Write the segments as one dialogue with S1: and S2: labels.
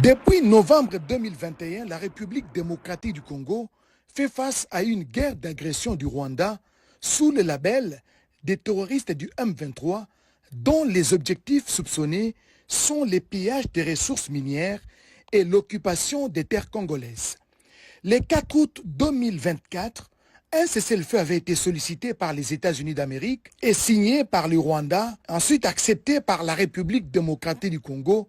S1: Depuis novembre 2021, la République démocratique du Congo fait face à une guerre d'agression du Rwanda sous le label des terroristes du M23 dont les objectifs soupçonnés sont le pillage des ressources minières et l'occupation des terres congolaises. Le 4 août 2024, un cessez-le-feu avait été sollicité par les États-Unis d'Amérique et signé par le Rwanda, ensuite accepté par la République démocratique du Congo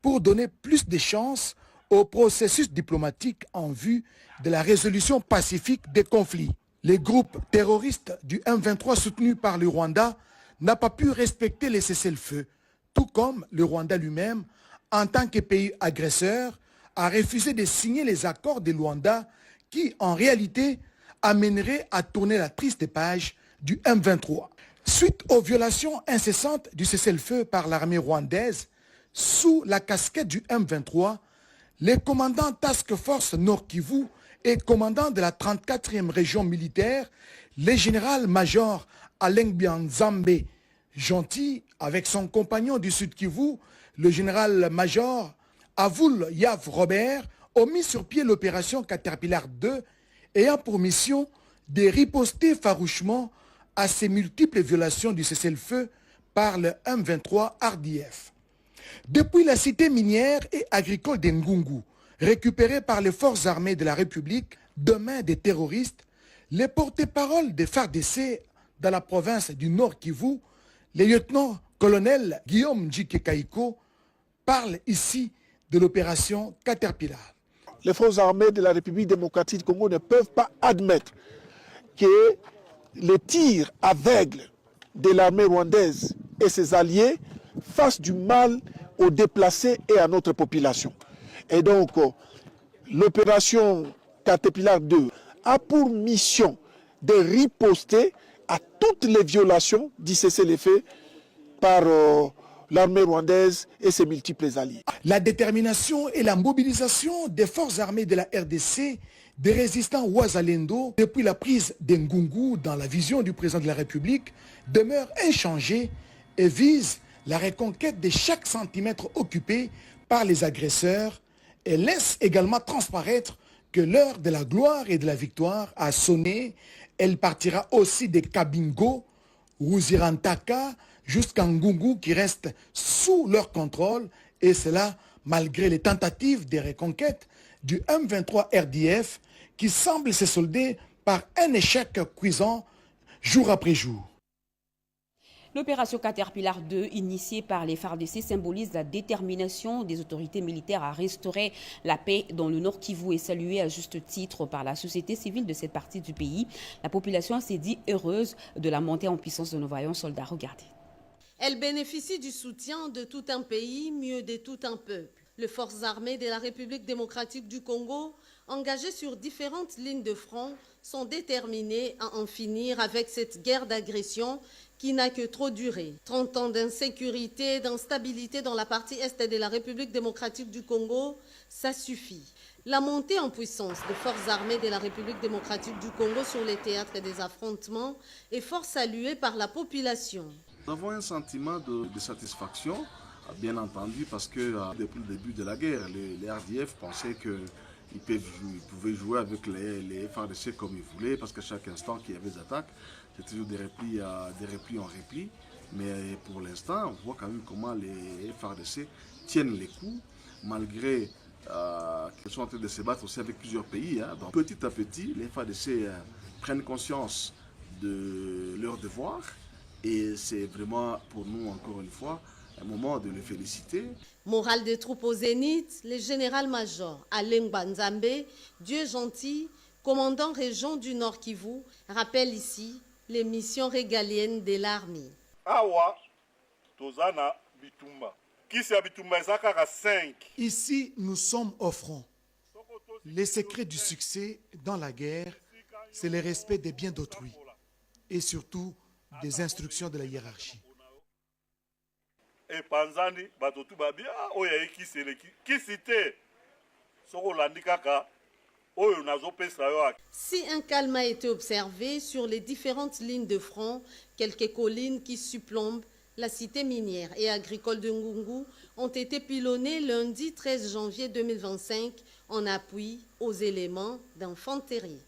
S1: pour donner plus de chances au processus diplomatique en vue de la résolution pacifique des conflits. Les groupes terroristes du M23 soutenus par le Rwanda n'a pas pu respecter les cessez-le-feu, tout comme le Rwanda lui-même, en tant que pays agresseur, a refusé de signer les accords de Luanda qui, en réalité, amèneraient à tourner la triste page du M23. Suite aux violations incessantes du cessez-le-feu par l'armée rwandaise, sous la casquette du M23, les commandants Task Force Nord Kivu et commandant de la 34e région militaire, le général-major Alain Bianzambe Gentil, avec son compagnon du Sud Kivu, le général-major Avoul Yav Robert, ont mis sur pied l'opération Caterpillar 2, ayant pour mission de riposter farouchement à ces multiples violations du cessez-le-feu par le M23 RDF. Depuis la cité minière et agricole d'Ngungu, récupérée par les forces armées de la République de main des terroristes, les porte-parole des FARDC dans la province du Nord Kivu, le lieutenant-colonel Guillaume Njike-Kaiko, parle ici de l'opération Caterpillar.
S2: Les forces armées de la République démocratique du Congo ne peuvent pas admettre que les tirs aveugles de l'armée rwandaise et ses alliés fassent du mal aux déplacés et à notre population. Et donc, l'opération Caterpillar 2 a pour mission de riposter à toutes les violations du cessez-le-feu par l'armée rwandaise et ses multiples alliés.
S1: La détermination et la mobilisation des forces armées de la RDC, des résistants Ouazalendo, depuis la prise d'Ngungu dans la vision du président de la République, demeurent inchangées et visent la reconquête de chaque centimètre occupé par les agresseurs et laissent également transparaître que l'heure de la gloire et de la victoire a sonné. Elle partira aussi des Kabingo, Ruzirantaka, jusqu'à Ngungu qui reste sous leur contrôle, et cela malgré les tentatives de reconquête du M23 RDF qui semble se solder par un échec cuisant jour après jour.
S3: L'opération Caterpillar 2, initiée par les FARDC, symbolise la détermination des autorités militaires à restaurer la paix dans le Nord Kivu et saluée à juste titre par la société civile de cette partie du pays. La population s'est dit heureuse de la montée en puissance de nos vaillants soldats. Regardez.
S4: Elle bénéficie du soutien de tout un pays, mieux de tout un peuple. Les forces armées de la République démocratique du Congo, engagées sur différentes lignes de front, sont déterminées à en finir avec cette guerre d'agression qui n'a que trop duré. 30 ans d'insécurité, d'instabilité dans la partie est de la République démocratique du Congo, ça suffit. La montée en puissance des forces armées de la République démocratique du Congo sur les théâtres des affrontements est fort saluée par la population.
S5: Nous avons un sentiment de satisfaction, bien entendu, parce que depuis le début de la guerre, les RDF pensaient qu'ils pouvaient jouer avec les FARDC comme ils voulaient, parce qu'à chaque instant qu'il y avait des attaques, c'est toujours des replis en repli. Mais pour l'instant, on voit quand même comment les FARDC tiennent les coups, malgré qu'ils sont en train de se battre aussi avec plusieurs pays. Donc petit à petit, les FARDC prennent conscience de leurs devoirs. Et c'est vraiment pour nous, encore une fois, un moment de les féliciter.
S4: Morale des troupes au zénith, le général-major Alain Banzambe, Dieu gentil, commandant région du Nord Kivu, rappelle ici les missions régaliennes de l'armée.
S6: Awa, Tozana, Bitumba. Qui c'est Bitumba?
S1: Ici, nous sommes au front. Les secrets du succès dans la guerre, c'est le respect des biens d'autrui. Et surtout, des instructions de la hiérarchie.
S4: Si un calme a été observé sur les différentes lignes de front, quelques collines qui surplombent La cité minière et agricole de Ngungu ont été pilonnées lundi 13 janvier 2025 en appui aux éléments d'infanterie.